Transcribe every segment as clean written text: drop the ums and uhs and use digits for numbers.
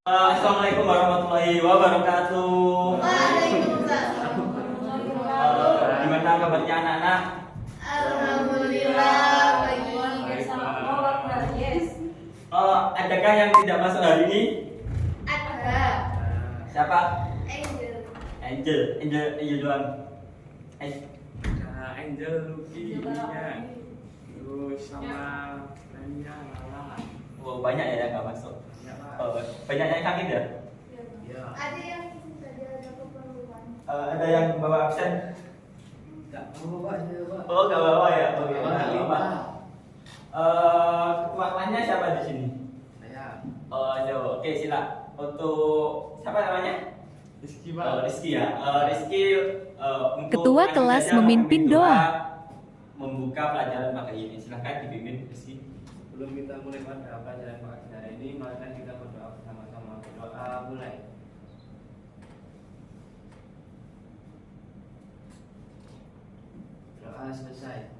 Assalamualaikum warahmatullahi wabarakatuh. Waalaikumsalam. Gimana kabarnya anak-anak? Alhamdulillah baik. Adakah yang tidak masuk hari ini? Ada. Siapa? Angel. Angel doang. Angel, Lucky, terus sama Nania, Lala. Oh, banyak ya yang nggak masuk. Banyak yang sakit ya? Ya. Ada yang tadi ada keperluan. Ada yang bawa absen? Enggak mau Pak, saya Pak. Oh, nggak bawa ya? Oh, ya, Bawa nggak lima. apa-apa. Ketua kelasnya siapa di sini? Saya Oke, sila. Untuk siapa namanya? Rizky Pak. Rizky ya. Rizky untuk Ketua langsung kelas saja memimpin doa. Membuka pelajaran pagi ini. Silahkan dipimpin Rizky. Sebelum kita mulai pada pelajaran pagi hari ini, mari kita berdoa bersama-sama. Berdoa mulai. Doa selesai.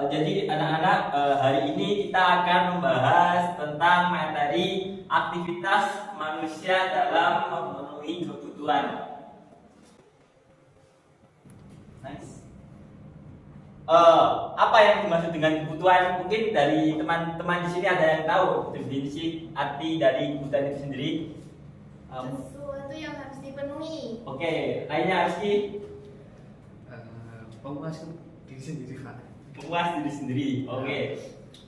Jadi anak-anak, hari ini kita akan membahas tentang materi aktivitas manusia dalam memenuhi kebutuhan. Nice. Apa yang dimaksud dengan kebutuhan? Mungkin dari teman-teman di sini ada yang tahu definisi arti dari kebutuhan itu sendiri. Sesuatu yang harus dipenuhi. Oke, lainnya Rizky. Pemuas diri sendiri Pak. Puas diri sendiri. Oke.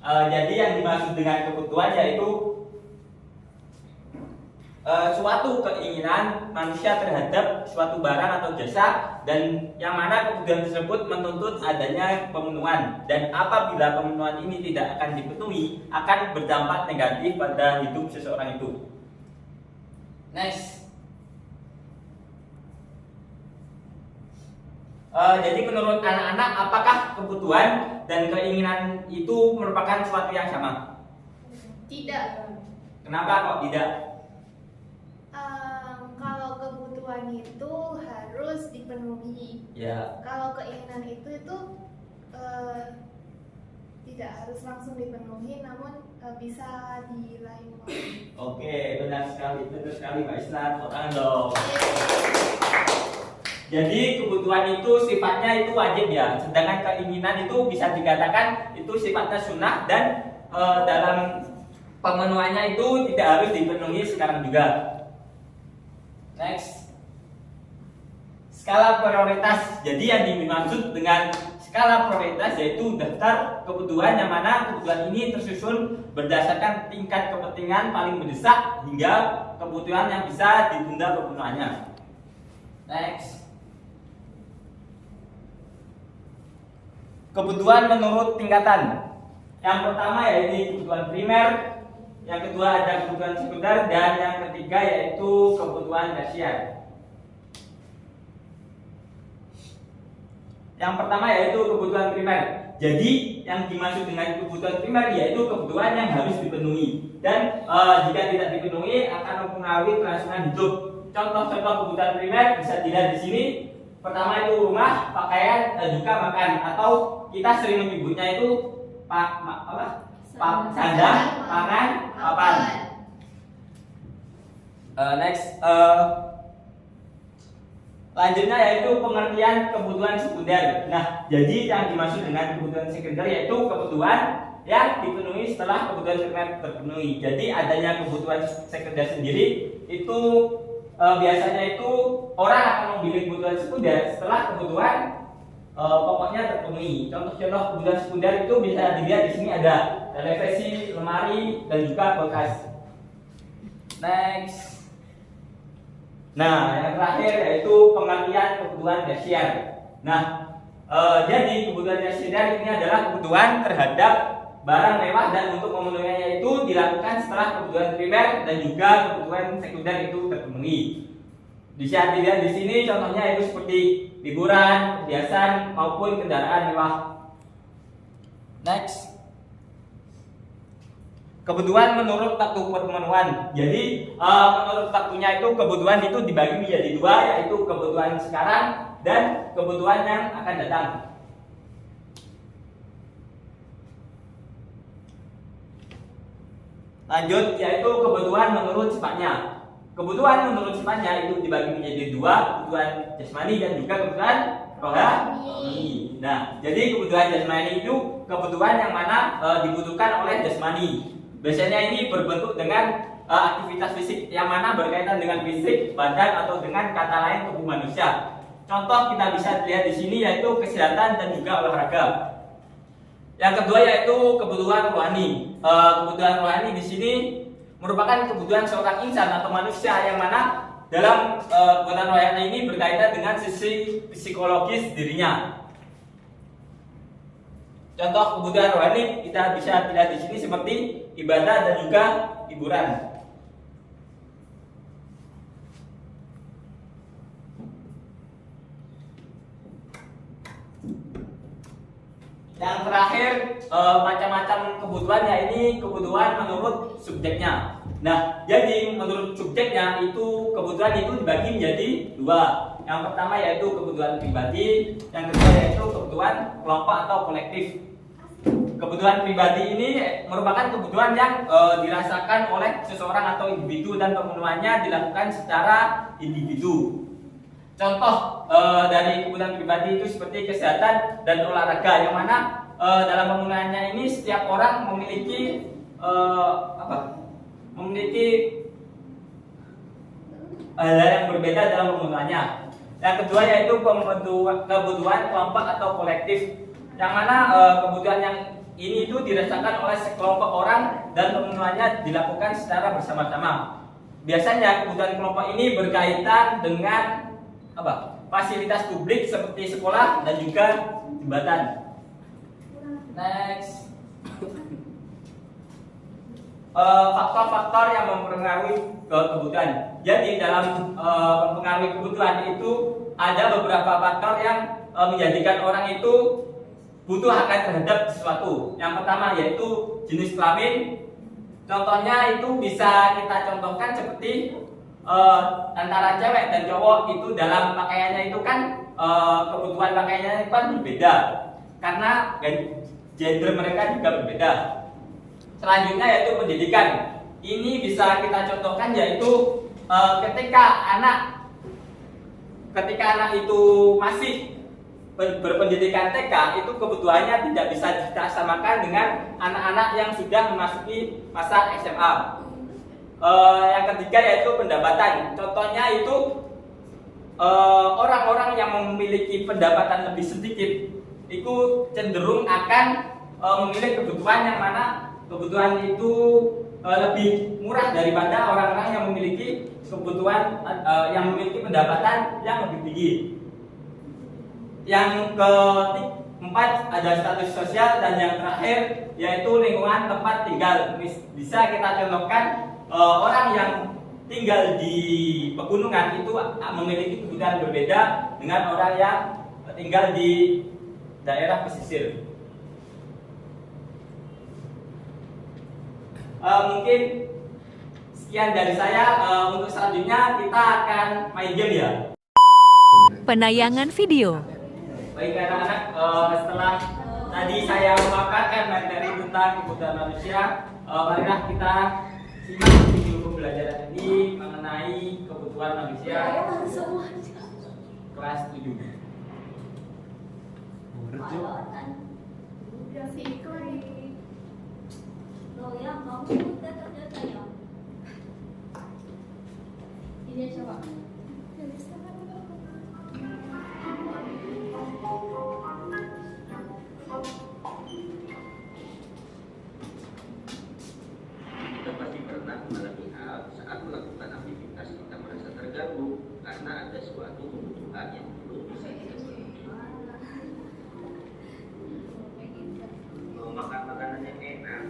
Jadi yang dimaksud dengan kebutuhan yaitu suatu keinginan manusia terhadap suatu barang atau jasa, dan yang mana kebutuhan tersebut menuntut adanya pemenuhan, dan apabila pemenuhan ini tidak akan dipenuhi akan berdampak negatif pada hidup seseorang itu. Next. Jadi menurut anak-anak, apakah kebutuhan dan keinginan itu merupakan sesuatu yang sama? Tidak. Kenapa kok tidak? Kalau kebutuhan itu harus dipenuhi. Ya. Kalau keinginan itu tidak harus langsung dipenuhi, namun bisa di lain waktu. Oke, benar sekali Mbak Islan. Tangan dong. Jadi kebutuhan itu sifatnya itu wajib ya, sedangkan keinginan itu bisa dikatakan itu sifatnya sunnah, dan dalam pemenuhannya itu tidak harus dipenuhi sekarang juga. Next. Skala prioritas. Jadi yang dimaksud dengan skala prioritas yaitu daftar kebutuhan yang mana kebutuhan ini tersusun berdasarkan tingkat kepentingan paling mendesak hingga kebutuhan yang bisa ditunda pemenuhannya. Next. Kebutuhan menurut tingkatan. Yang pertama yaitu kebutuhan primer, yang kedua ada kebutuhan sekunder, dan yang ketiga yaitu kebutuhan tersier. Yang pertama yaitu kebutuhan primer. Jadi yang dimaksud dengan kebutuhan primer yaitu kebutuhan yang harus dipenuhi, dan jika tidak dipenuhi akan mempengaruhi kelangsungan hidup. Contoh-contoh kebutuhan primer bisa dilihat di sini. Pertama itu rumah, pakaian, dan juga makan, atau kita sering menyebutnya itu sandang, pangan, papan. Next, lanjutnya yaitu pengertian kebutuhan sekunder. Nah, jadi yang dimaksud dengan kebutuhan sekunder yaitu kebutuhan yang dipenuhi setelah kebutuhan primer terpenuhi. Jadi adanya kebutuhan sekunder sendiri itu biasanya itu orang akan memilih kebutuhan sekunder setelah kebutuhan pokoknya terpenuhi. Contoh-contoh kebutuhan sekunder itu bisa dilihat di sini, ada televisi, lemari, dan juga kulkas. Next. Nah, yang terakhir yaitu pengertian kebutuhan tersier. Nah, jadi kebutuhan tersier ini adalah kebutuhan terhadap barang mewah, dan untuk memenuhinya itu dilakukan setelah kebutuhan primer dan juga kebutuhan sekunder itu terpenuhi. Bisa dilihat di sini contohnya itu seperti liburan, perhiasan, maupun kendaraan mewah. Next. Kebutuhan menurut waktu pemenuhan. Jadi menurut waktunya itu kebutuhan itu dibagi menjadi dua, yaitu kebutuhan sekarang dan kebutuhan yang akan datang. Lanjut, yaitu kebutuhan menurut sifatnya. Kebutuhan menurut sifatnya itu dibagi menjadi dua, kebutuhan jasmani dan juga kebutuhan rohani. Nah, jadi kebutuhan jasmani itu kebutuhan yang mana dibutuhkan oleh jasmani. Biasanya ini berbentuk dengan aktivitas fisik yang mana berkaitan dengan fisik badan atau dengan kata lain tubuh manusia. Contoh kita bisa lihat di sini yaitu kesehatan dan juga olahraga. Yang kedua yaitu kebutuhan rohani. Kebutuhan rohani di sini merupakan kebutuhan seorang insan atau manusia yang mana dalam kebutuhan rohani ini berkaitan dengan sisi psikologis dirinya. Contoh kebutuhan rohani kita bisa lihat di sini seperti ibadah dan juga hiburan. Yang terakhir macam-macam kebutuhannya ini kebutuhan menurut subjeknya. Nah, jadi menurut subjeknya itu kebutuhan itu dibagi menjadi dua. Yang pertama yaitu kebutuhan pribadi, yang kedua yaitu kebutuhan kelompok atau kolektif. Kebutuhan pribadi ini merupakan kebutuhan yang dirasakan oleh seseorang atau individu dan pemenuhannya dilakukan secara individu. Contoh dari kebutuhan pribadi itu seperti kesehatan dan olahraga, yang mana dalam pemenuhannya ini setiap orang memiliki hal yang berbeda dalam pemenuhannya. Yang kedua yaitu kebutuhan kelompok atau kolektif, yang mana kebutuhan yang ini itu dirasakan oleh sekelompok orang dan pemenuhannya dilakukan secara bersama-sama. Biasanya kebutuhan kelompok ini berkaitan dengan fasilitas publik seperti sekolah dan juga jembatan. Next, faktor-faktor yang mempengaruhi kebutuhan. Jadi dalam mempengaruhi kebutuhan itu ada beberapa faktor yang menjadikan orang itu butuh akan terhadap sesuatu. Yang pertama yaitu jenis kelamin. Contohnya itu bisa kita contohkan seperti antara cewek dan cowok itu dalam pakaiannya itu kan kebutuhan pakaiannya kan berbeda karena gender mereka juga berbeda. Selanjutnya yaitu pendidikan. Ini bisa kita contohkan yaitu ketika anak itu masih berpendidikan TK itu kebutuhannya tidak bisa kita samakan dengan anak-anak yang sudah memasuki masa SMA. Yang ketiga yaitu pendapatan. Contohnya itu orang-orang yang memiliki pendapatan lebih sedikit itu cenderung akan memilih kebutuhan yang mana kebutuhan itu lebih murah daripada orang-orang yang memiliki kebutuhan yang memiliki pendapatan yang lebih tinggi. Yang keempat ada status sosial, dan yang terakhir yaitu lingkungan tempat tinggal. Bisa kita contohkan orang yang tinggal di pegunungan itu memiliki kebutuhan berbeda dengan orang yang tinggal di daerah pesisir. Mungkin sekian dari saya. Untuk selanjutnya kita akan main game ya. Penayangan video. Baik anak-anak, setelah tadi saya memaparkan materi tentang kebutuhan manusia, marilah kita simak video pembelajaran ini mengenai kebutuhan manusia kelas 7. Ini coba. Kita pasti pernah mengalami hal saat melakukan aktivitas kita merasa terganggu karena ada suatu kebutuhan yang belum bisa kita penuhi. Mau makan makanan yang enak,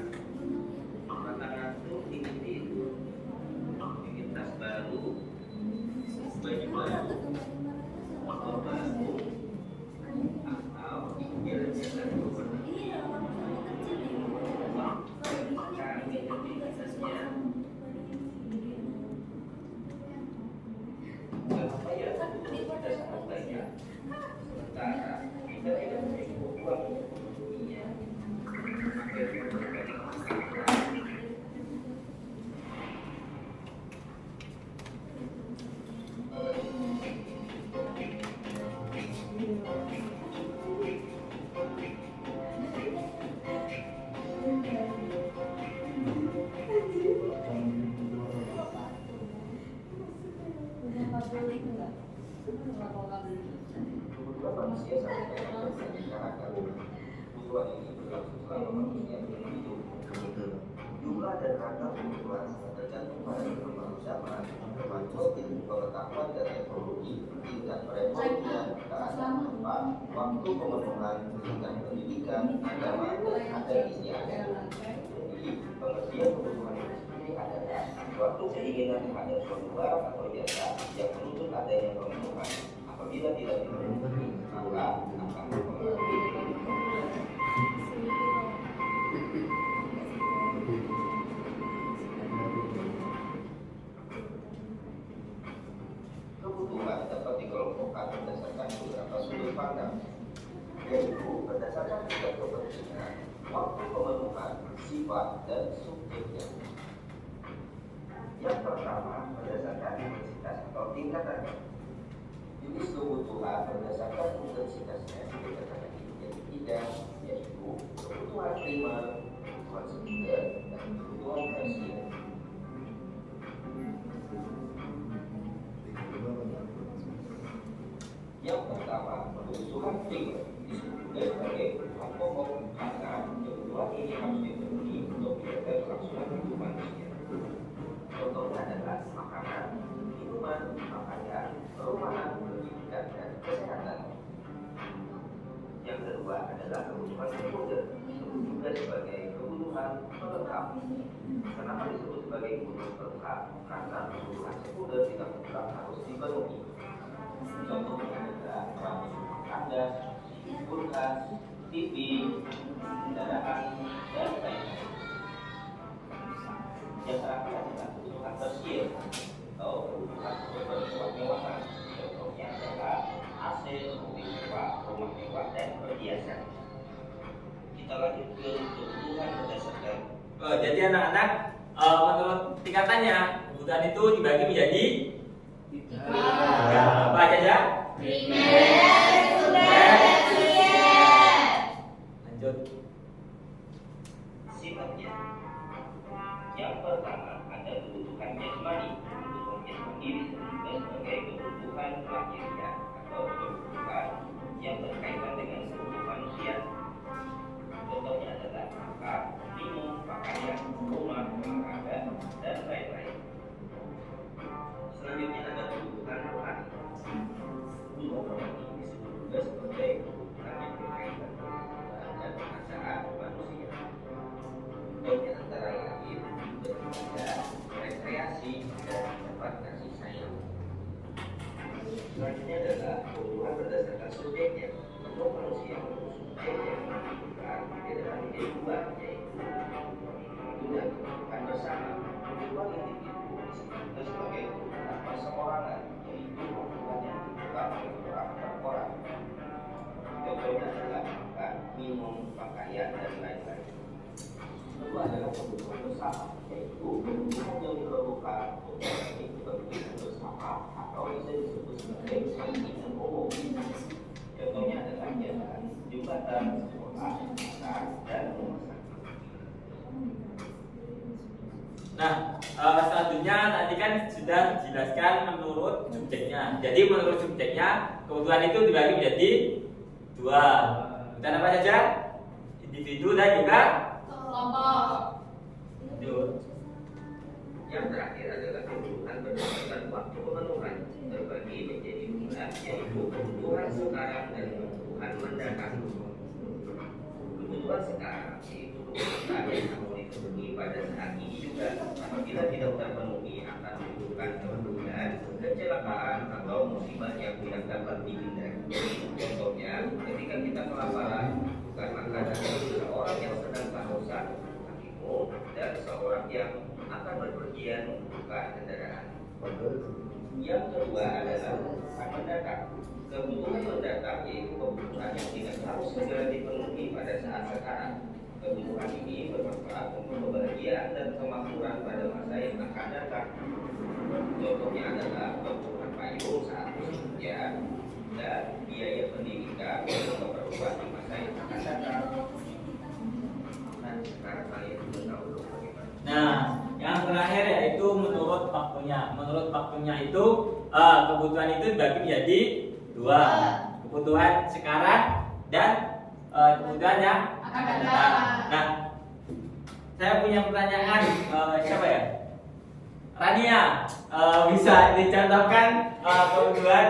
makan ngantuk, ingin tidur, ingin tas baru, baju baru, motor baru, atau jalan-jalan ke luar negeri. Kami aktivitasnya apa ya? Kita sangat banyak. manusia sampai dengan karakter. Kebutuhan ini berlangsung selama manusia hidup. Jumlah dan kata kebutuhan sangat tergantung pada perkembangan zaman, termasuk ilmu pengetahuan dan teknologi, tingkat perekonomian, keadaan tempat, waktu pemenuhan, tingkat pendidikan, agama, dan ada istiadat. Jadi, pengertian kebutuhan itu sendiri adalah suatu keinginan terhadap suatu barang atau jasa yang menuntut adanya pemenuhan. Apabila tidak dipenuhi, maka akan mempengaruhi kebutuhan dapat dikelompokkan berdasarkan beberapa sudut pandang, yaitu berdasarkan tingkat kepentingan, waktu pemenuhan, sifat, dan subjeknya. Yang pertama, berdasarkan intensitas atau tingkatannya. Jenis kebutuhan berdasarkan intensitasnya dikatakan menjadi tiga, yaitu kebutuhan primer, kebutuhan sekunder, dan kebutuhan tersier. Yang pertama, kebutuhan primer disebut sebagai kebutuhan pokok karena kebutuhan ini harus dipenuhi untuk menjaga kelangsungan hidup manusia. Contohnya adalah makanan, minuman, pakaian, perumahan, pendidikan, dan kesehatan. Yang kedua adalah kebutuhan sekunder, disebut juga sebagai kebutuhan pelengkap. Kenapa disebut sebagai kebutuhan pelengkap? Karena kebutuhan sekunder tidak mutlak harus dipenuhi. Contohnya adalah alat kandas, kulkas, TV, kendaraan, dan lain-lain. Yang terakhir adalah kebutuhan tersier atau kebutuhan kemewahan. Contohnya adalah AC, mobil mewah, rumah mewah, dan perhiasan. Kita lanjut ke kebutuhan berdasarkan. Jadi anak-anak, menurut tingkatannya kebutuhan itu dibagi menjadi apa aja ya? Lanjut. Sifatnya. Yang pertama ada kebutuhan jasmani. Kebutuhan jasmani disebut sebagai kebutuhan lahiriah atau kebutuhan yang berkaitan dengan tubuh manusia. Contohnya adalah makan, minum, pakaian, rumah, olahraga, dan lain-lain. Selanjutnya ada kebutuhan rohani. Kebutuhan rohani disebut juga sebagai kebutuhan yang berkaitan dengan perasaan manusia. Contohnya antara lain beribadah, rekreasi, dan tempat kasih sayang. Selanjutnya adalah kebutuhan berdasarkan subjeknya. Untuk manusia menurut subjek yang menentukan adalah menjadi dua, yaitu kebutuhan kebutuhan bersama. Kebutuhan individu disebut juga sebagai kebutuhan perseorangan, yaitu kebutuhan yang dilakukan oleh orang per orang. Contohnya adalah makan, minum, pakaian, dan lain-lain. Kedua adalah kebutuhan bersama, yaitu kebutuhan yang diperlukan untuk memenuhi kepentingan bersama atau bisa disebut sebagai kepentingan umum. Contohnya adalah jalan, jembatan, sekolah, pasar, dan rumah sakit. Nah, selanjutnya tadi kan sudah dijelaskan menurut subjeknya. Jadi menurut subjeknya kebutuhan itu dibagi menjadi dua. Kebutuhan apa saja? Individu dan juga Kelompok. lanjut. Yang terakhir adalah kebutuhan berdasarkan waktu pemenuhan, terbagi menjadi dua, yaitu kebutuhan sekarang dan kebutuhan mendatang. Kebutuhan sekarang yaitu kebutuhan yang harus dipenuhi pada saat ini juga. Apabila tidak terpenuhi akan menimbulkan kerugian, kecelakaan atau musibah yang tidak dapat dihindari. Contohnya, ketika kita kelaparan, bukan makanan dari seorang yang sedang kehausan, dan seorang yang akan berpergian membuka kendaraan. Yang kedua adalah kebutuhan mendatang. Kebutuhan mendatang yaitu kebutuhan yang tidak harus segera dipenuhi pada saat sekarang. Kebutuhan ini bermanfaat untuk kebahagiaan dan kemakmuran pada masa yang akan datang. Contohnya adalah kebutuhan payung saat musim hujan dan biaya pendidikan untuk keperluan di masa yang akan datang. Nah, sekarang kalian sudah tahu dong bagaimana. Nah, yang terakhir yaitu menurut waktunya. Menurut waktunya itu kebutuhan itu dibagi menjadi dua. kebutuhan sekarang dan kebutuhan yang Akan datang. datang. Nah, saya punya pertanyaan, siapa ya? Rania, bisa dicontohkan kebutuhan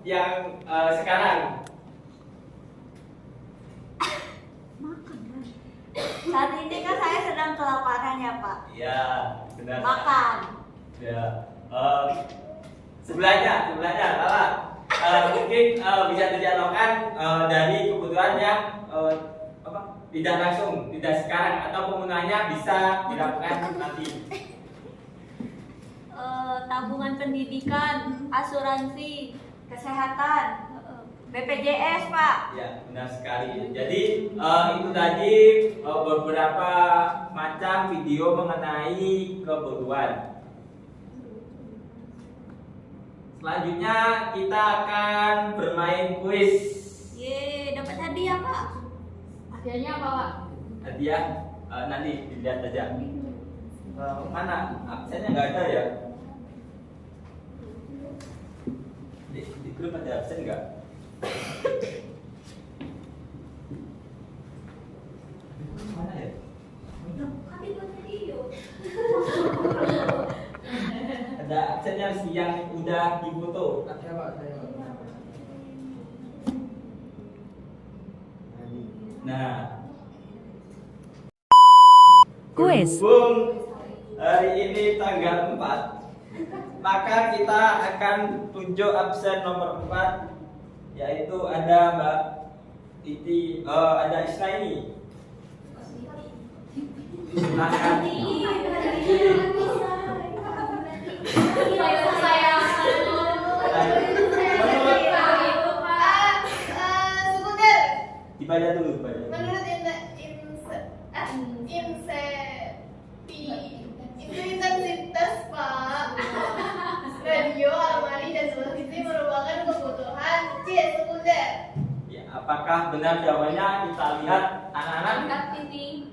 yang sekarang? Saat ini kan saya sedang kelaparan ya Pak. Ya, benar. Makan. Ya, sebelahnya, Lala. Mungkin bisa dicontohkan dari kebutuhan yang tidak langsung, tidak sekarang, atau pemenuhannya bisa dilakukan nanti. Tabungan pendidikan, asuransi, kesehatan, BPJS Pak. Ya, benar sekali. Jadi itu tadi beberapa macam video mengenai kebutuhan. Selanjutnya kita akan bermain kuis. Ye, dapat hadiah Pak. Hadiahnya apa, Pak? Hadiah nanti dilihat aja. Mana absennya nggak ada ya? Di grup ada absen nggak? Mana ya? Kan itu video. Ada absennya yang udah difoto. Ada Pak, saya Pak. Nah, Kuis. berhubung hari ini tanggal 4, maka kita akan tunjuk absen nomor 4, yaitu ada Mbak Titi, ada Islaini. Silakan. Sekunder. Dibaca dulu, Menurut intensitas Pak, radio, almari, dan televisi merupakan kebutuhan sekunder. Ya, apakah benar jawabannya? Kita lihat anak-anak. Angkat titik.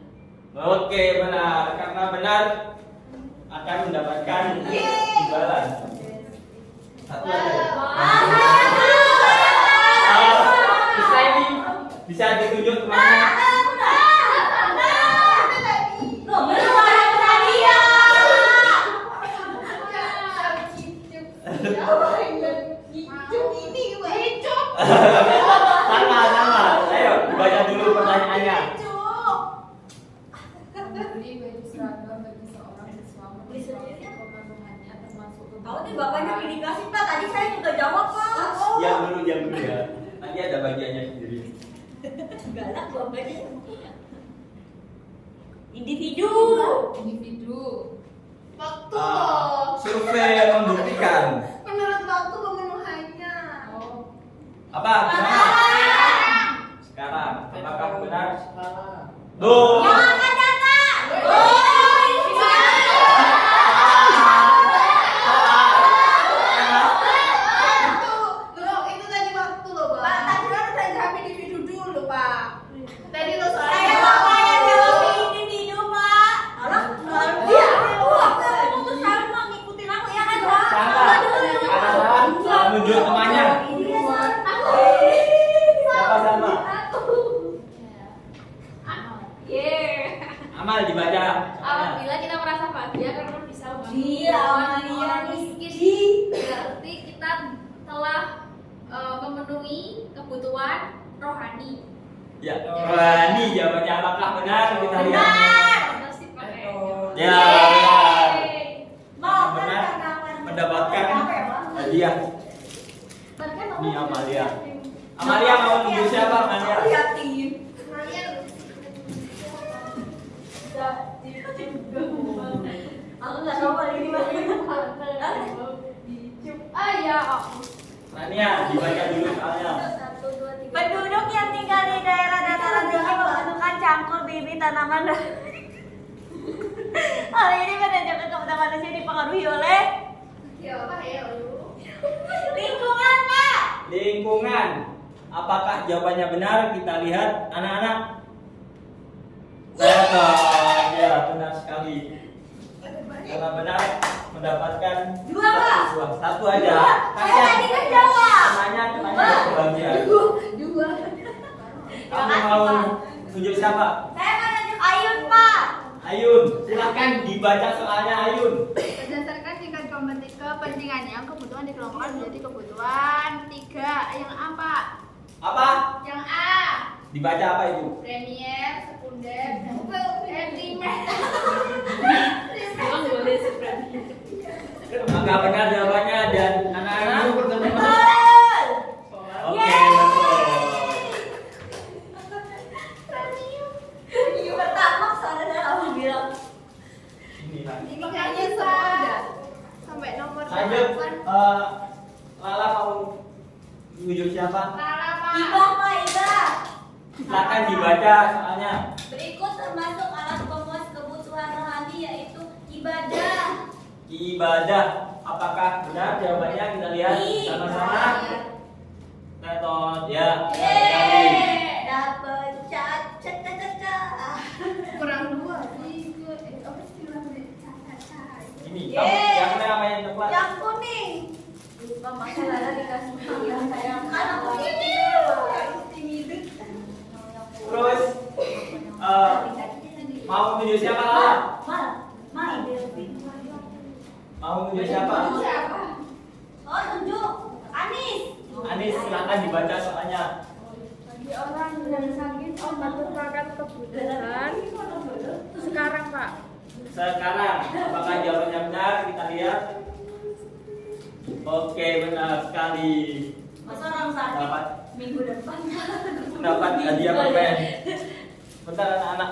Oke, benar. Karena benar akan mendapatkan imbalan. Satu aja. Islaini bisa ditunjuk kemana? Sama. Ayo, baca dulu pertanyaannya. Beli baju seragam bagi seorang siswa pemenuhannya termasuk Tahu nih bapaknya dikasih Pak. Tadi saya juga jawab Pak. Diam dulu ya. Nanti ada bagiannya sendiri. Galak bapaknya. Individu. individu. Waktu loh. Survei membuktikan. Menurut waktu pemenuhannya. Oh, Apa? Sekarang. Apakah benar? Duh. Yang akan datang. Itu tadi waktu loh, Pak. Pak, tadi kan saya jawab individu dulu Pak. Tadi lo soalnya Saya bapak yang jawab individu Pak. Alah, iya. Aku selalu mengikuti aku ya kan Pak. Salah. Ada salah. Menunjuk temannya. Siapa sama? Amal dibaca. apabila kita merasa bahagia karena bisa Iya, membantu Amalia orang miskin. miskin, berarti kita telah memenuhi kebutuhan rohani. Ya, ini jawabannya apakah benar? Kita lihat. Benar sih, Pak. Ya, benar. Mau kan Benar. karena Mendapatkan hadiah. Bahkan Ini Amalia. Amalia mau nunggu siapa, Amalia? Liatin. kalian Aku nggak tahu lagi gimana. Ya, Rania, dibaca dulu soalnya. Penduduk yang tinggal di daerah dataran tinggi membutuhkan cangkul bibit tanaman. Hal ini menunjukkan kebutuhan manusia dipengaruhi oleh ya apa ya lu? lingkungan, Pak. Lingkungan. Apakah jawabannya benar? Kita lihat anak-anak. Ya, benar sekali. Karena benar mendapatkan Dua, Pak. satu aja. Saya tadi kan jawab. Tanya bagian. Dua. Kamu mau tunjuk siapa? Saya mau nunjuk Ayun, Pak. Ayun, silakan dibaca soalnya Ayun. Berdasarkan tingkat kepentingannya, kebutuhan dikelompokkan menjadi kebutuhan 3. Yang A, Pak. Apa? Yang A. Dibaca apa itu? Premier, sekunder, primer. Maka benar jawabannya dan anak-anak. Betul. Oke, Yeay. betul. Ini pertama soalnya aku bilang. Ini lah. Ini kayaknya semua udah sampai nomor Lanjut, 8. Lala mau tunjuk siapa? Lala, Pak. Iba, Pak, Iba. Silakan dibaca soalnya. Berikut termasuk alat pemuas kebutuhan rohani yaitu ibadah. Ibadah. Apakah benar jawabannya? Kita lihat sama-sama. Tetot ya. Yeay, dapet caca. Kurang 2. 3. Apa sih namanya? Ini Yeay. yang merah yang coklat. Yang kuning. Lupa masalah dikasih yang sayang. Anak ini. Terus mau tunjuk siapa Lala? Mal. Mau tunjuk siapa? Oh, tunjuk. Anis. Anis, silakan dibaca soalnya. Bagi orang yang sakit, obat merupakan kebutuhan. Sekarang, Pak. Sekarang, apakah jawabannya benar? Kita lihat. Oke, benar sekali. Masa orang sakit Dapat minggu depan? dapat hadiah permen. Bentar anak-anak,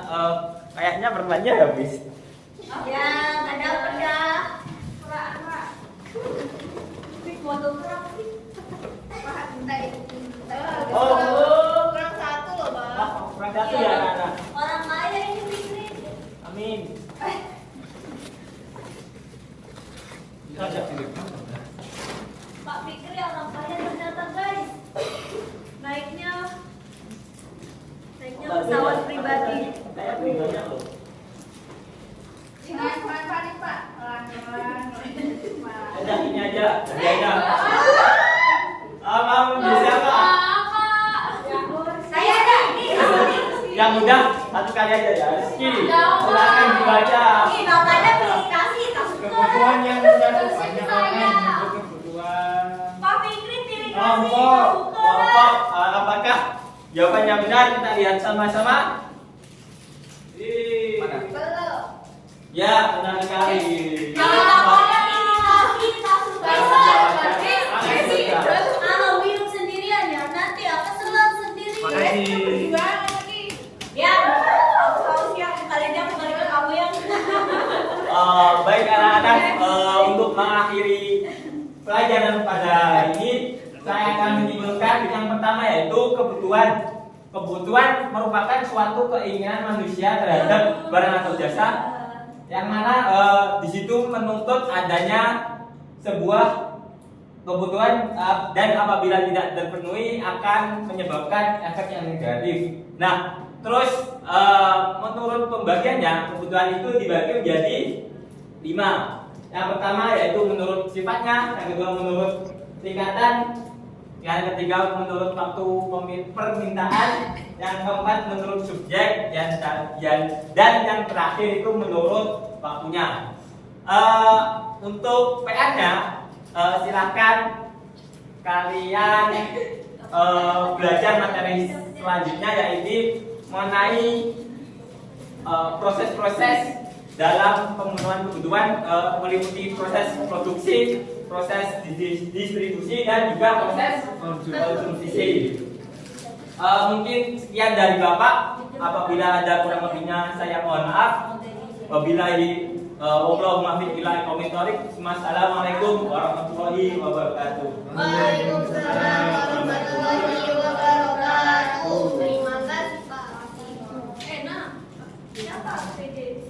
kayaknya permennya habis. Ya, ada peda. Fotograaf sih. Pak, bentar itu. Oh. Kurang 1 loh, Bang. Ah, kurang satu ya anak-anak. Orang kaya ini pikir. Amin. Pak Fikri ya orang kaya ternyata guys. Naiknya pesawat pribadi. Kayak pribadi loh. Jangan panik, Pak. Pelan-pelan. Udah ini aja, mau tunjuk siapa? Saya ada nih, aku nih. Yang mudah satu kali aja ya. Rizky, silakan dibaca. Ih, makanya pilih kasih Kebutuhan yang mencakup banyak orang untuk kebutuhan. Pak Fikri pilih kasih Kelompok, apakah jawabannya benar? Kita lihat sama-sama. Mana? Belum. Ya, benar sekali. Makanya pilih kasih kalau minum sendirian ya nanti aku selang sendiri. Makasih. Ya, aku tahu sih aku kali ini aku balik ke kamu yang. Baik anak-anak, untuk mengakhiri pelajaran pada hari ini, saya akan menyimpulkan yang pertama yaitu kebutuhan. Kebutuhan merupakan suatu keinginan manusia terhadap barang atau jasa, yang mana di situ menuntut adanya sebuah kebutuhan dan apabila tidak terpenuhi akan menyebabkan efek yang negatif. Nah, terus menurut pembagiannya kebutuhan itu dibagi menjadi 5. Yang pertama yaitu menurut sifatnya, yang kedua menurut tingkatan, yang ketiga menurut waktu permintaan, yang keempat menurut subjek, dan yang terakhir itu menurut waktunya. Untuk PR-nya silakan kalian belajar materi selanjutnya yaitu mengenai proses-proses dalam pemenuhan kebutuhan, meliputi proses produksi, proses distribusi, dan juga proses konsumsi. Mungkin sekian dari Bapak. Apabila ada kurang lebihnya saya mohon maaf. Wabillahi Assalamualaikum warahmatullahi wabarakatuh. Waalaikumsalam warahmatullahi wabarakatuh. Terima kasih, Pak. Enak. Siapa? PD.